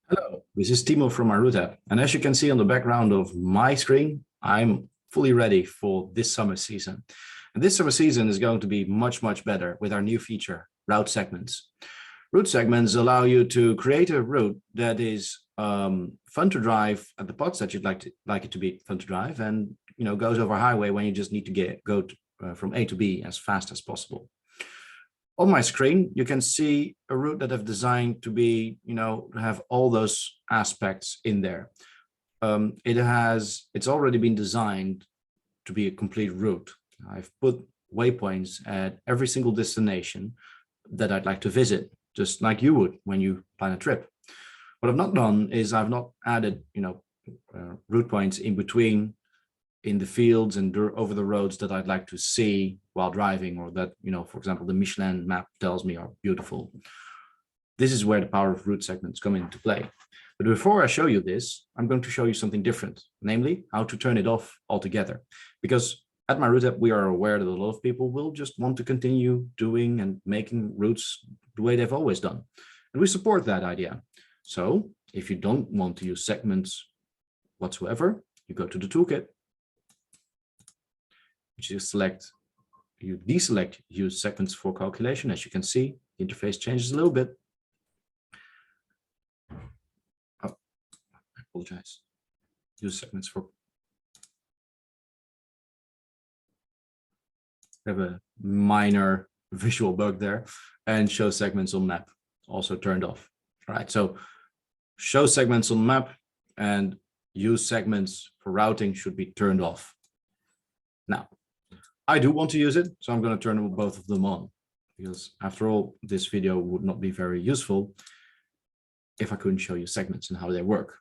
Hello, this is Timo from MyRoute-app. And as you can see on the background of my screen, I'm fully ready for this summer season. And this summer season is going to be much better with our new feature, route segments. Route segments allow you to create a route that is fun to drive at the spots that you'd like it to be fun to drive, and goes over a highway when you just need to go from A to B as fast as possible. On my screen, you can see a route that I've designed to be, have all those aspects in there. It's already been designed to be a complete route. I've put waypoints at every single destination that I'd like to visit, just like you would when you plan a trip. What I've not done is I've not added, route points in between in the fields and over the roads that I'd like to see while driving, or that, for example, the Michelin map tells me are beautiful. This is where the power of route segments come into play. But before I show you this, I'm going to show you something different, namely how to turn it off altogether. Because at MyRoute-app, we are aware that a lot of people will just want to continue doing and making routes the way they've always done. And we support that idea. So if you don't want to use segments whatsoever, you go to the toolkit, you deselect use segments for calculation. As you can see, the interface changes a little bit. Oh, I apologize. Use segments for. We have a minor visual bug there, and show segments on map also turned off. All right, so show segments on map and use segments for routing should be turned off. Now, I do want to use it, so I'm going to turn both of them on, because after all, this video would not be very useful if I couldn't show you segments and how they work.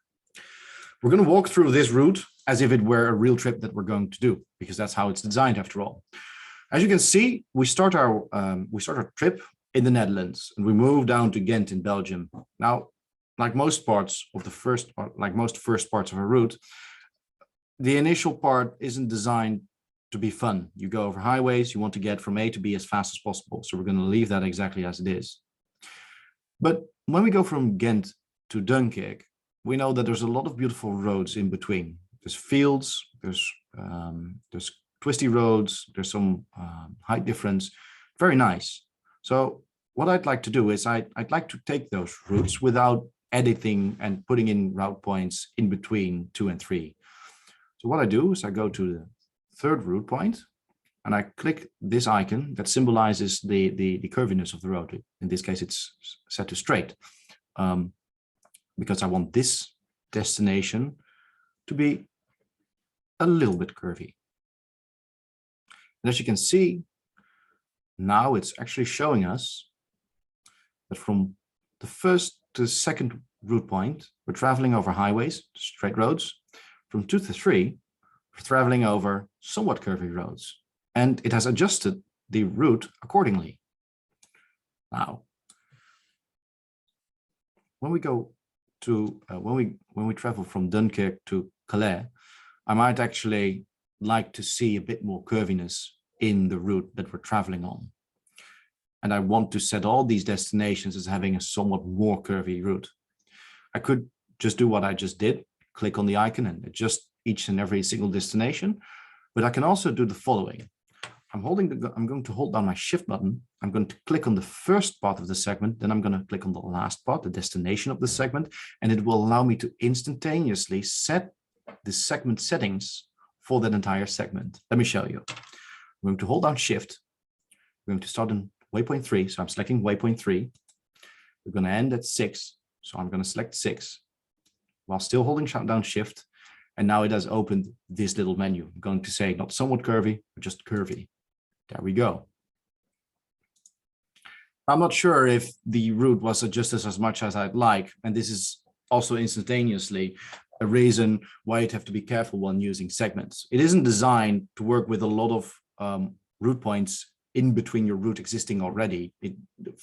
We're going to walk through this route as if it were a real trip that we're going to do, because that's how it's designed after all. As you can see, we start our trip in the Netherlands, and we move down to Ghent in Belgium. Now, like most parts of most first parts of a route, the initial part isn't designed to be fun. You go over highways, you want to get from A to B as fast as possible. So we're going to leave that exactly as it is. But when we go from Ghent to Dunkirk, we know that there's a lot of beautiful roads in between. There's fields, there's twisty roads, there's some height difference. Very nice. So what I'd like to do is I'd like to take those routes without editing and putting in route points in between 2 and 3. So what I do is I go to the third route point, and I click this icon that symbolizes the curviness of the road. In this case, it's set to straight, because I want this destination to be a little bit curvy. And as you can see, now it's actually showing us that from the first to the second route point, we're traveling over highways, straight roads. From 2 to 3, we're traveling over somewhat curvy roads, and it has adjusted the route accordingly. Now, when we go to when we travel from Dunkirk to Calais, I might actually like to see a bit more curviness in the route that we're traveling on, and I want to set all these destinations as having a somewhat more curvy route. I could just do what I just did, click on the icon and adjust each and every single destination, but I can also do the following. I'm going to hold down my shift button. I'm going to click on the first part of the segment, then I'm going to click on the last part, the destination of the segment, and it will allow me to instantaneously set the segment settings for that entire segment. Let me show you. I'm going to hold down shift. We're going to start in waypoint 3, so I'm selecting waypoint 3. We're going to end at 6, so I'm going to select 6 while still holding down shift. And now it has opened this little menu. I'm going to say not somewhat curvy, but just curvy. There we go. I'm not sure if the route was adjusted as much as I'd like. And this is also instantaneously a reason why you'd have to be careful when using segments. It isn't designed to work with a lot of route points in between your route existing already.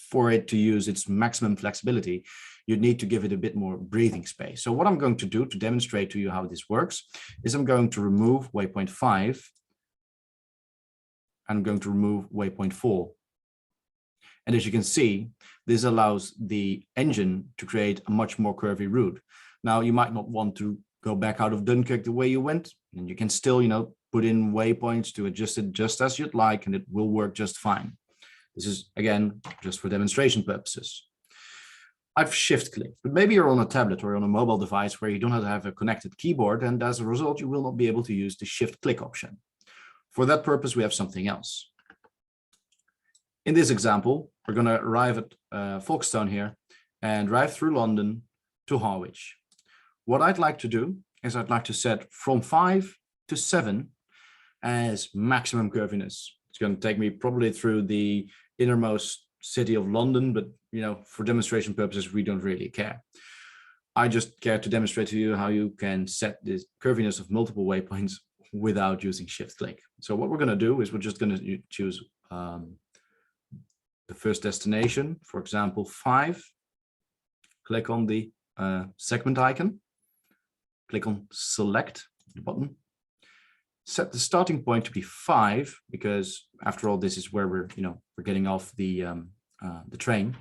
For it to use its maximum flexibility, you need to give it a bit more breathing space. So what I'm going to do to demonstrate to you how this works is I'm going to remove waypoint 5. I'm going to remove waypoint 4. And as you can see, this allows the engine to create a much more curvy route. Now, you might not want to go back out of Dunkirk the way you went, and you can still, put in waypoints to adjust it just as you'd like, and it will work just fine. This is, again, just for demonstration purposes. I've shift-clicked, but maybe you're on a tablet or on a mobile device where you don't have a connected keyboard, and as a result, you will not be able to use the shift-click option. For that purpose, we have something else. In this example, we're going to arrive at Folkestone here and drive through London to Harwich. What I'd like to do is I'd like to set from 5 to 7 as maximum curviness. It's going to take me probably through the innermost city of London, but for demonstration purposes, we don't really care. I just care to demonstrate to you how you can set this curviness of multiple waypoints without using shift-click. So what we're going to do is we're just going to choose the first destination, for example, 5. Click on the segment icon. Click on select the button. Set the starting point to be 5, because after all, this is where we're getting off the train.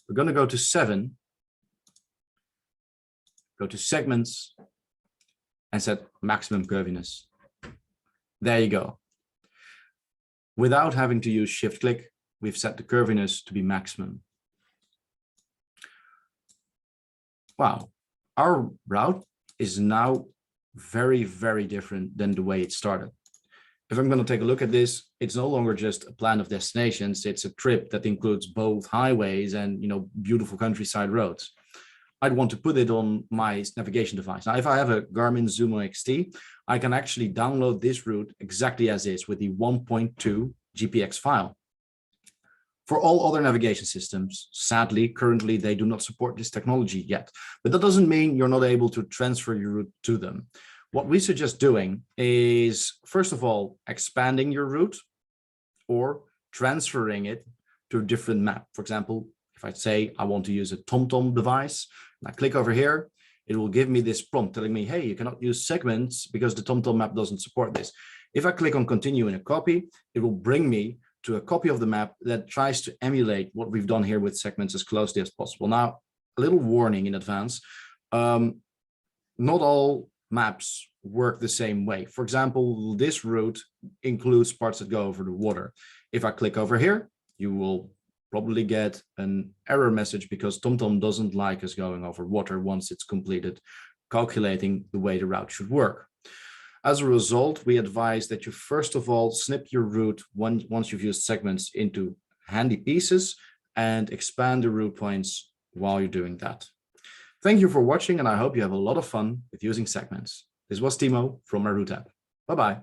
We're going to go to 7, go to segments, and set maximum curviness. There you go. Without having to use shift-click, we've set the curviness to be maximum. Wow, our route is now very, very different than the way it started. If I'm going to take a look at this, it's no longer just a plan of destinations. It's a trip that includes both highways and beautiful countryside roads. I'd want to put it on my navigation device. Now, if I have a Garmin Zumo XT, I can actually download this route exactly as is with the 1.2 GPX file. For all other navigation systems, sadly, currently, they do not support this technology yet, but that doesn't mean you're not able to transfer your route to them. What we suggest doing is, first of all, expanding your route or transferring it to a different map. For example, if I say I want to use a TomTom device, and I click over here, it will give me this prompt telling me, hey, you cannot use segments because the TomTom map doesn't support this. If I click on continue in a copy, it will bring me to a copy of the map that tries to emulate what we've done here with segments as closely as possible. Now, a little warning in advance, not all maps work the same way. For example, this route includes parts that go over the water. If I click over here, you will probably get an error message because TomTom doesn't like us going over water once it's completed calculating the way the route should work. As a result, we advise that you first of all snip your route once you've used segments into handy pieces and expand the route points while you're doing that. Thank you for watching, and I hope you have a lot of fun with using segments. This was Timo from MyRoute-app. Bye-bye.